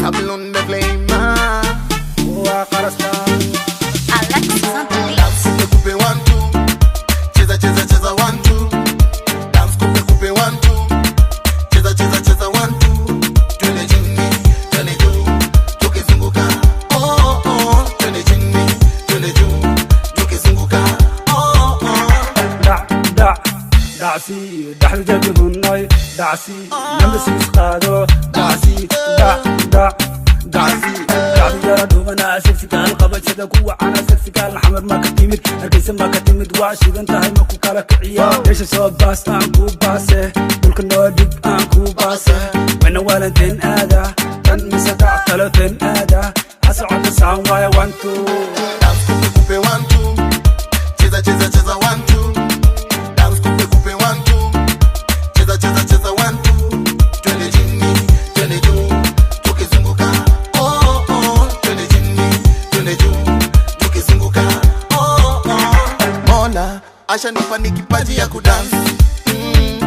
Babylon the flame. Oh, Karastan. Alexis Santos. Dance coupe 1 2. Cheza cheza cheza 1 2. Dance coupe 1 2. Cheza cheza cheza 1 2. Twende chini, twende juu, tukizunguka. Oh oh, twende chini, twende juu, tukizunguka. Oh oh. دعسي دحل جبهناي دعسي نمسيس قادو دعسي دعسي يا دوبنا سكسي كان قبل شدا كوا انا سكسي كان حمر ما كتمد اركيس ما كتمد واشي انت هاي ماكو كلك عيال ليش سو باس انكو باسه كل نودك انكو باسه من ولدين ادا كان مسدع 30 ادا اسعد ساون واي 1 2 Dance coupe 1 2. Cheza cheza cheza 1 2. Dance coupe 1 2. Cheza cheza cheza 1 2. Twende chini, twende juu, tukizunguka. Oh oh, twende chini, twende juu, tukizunguka. Oh oh. Mola ashanipa ni kipaji ya kudance.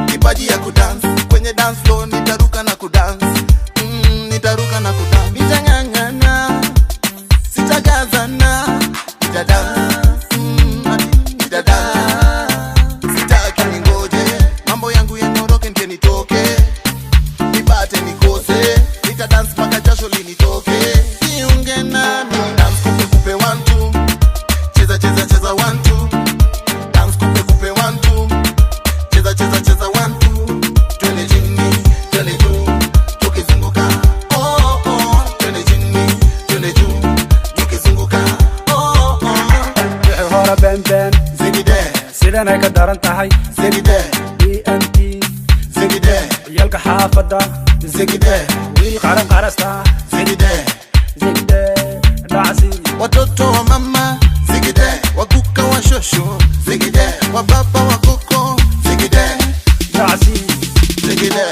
Kipaji ya kudance. Kwenye dance floor nitaruka na kudance. Nitaruka na kudance. Nitangangana, sitagazana, nitadance. Sitaki ningoje mambo yangu yanyoroke nje nitoke, nipate nikose, nitadance mpaka jasho linitoke. Jiunge nami. Dance coupe 1 2. Cheza cheza cheza 1 2. Dance coupe 1 2. Cheza cheza cheza 1 2. Twende chini, twende juu, tukizunguka. Oh oh, twende chini, twende juu, tukizunguka. Oh oh. هورا بن بن Zigide, سيدنا كدارن تحي zigide, BNT zigide, يلقى حافظة zigide, والقرن قرستا zigide. زيد دعسي Watoto wa mama zigide, wakuka wa shosho zigide, wababa wa koko zigide, دعسي zigide.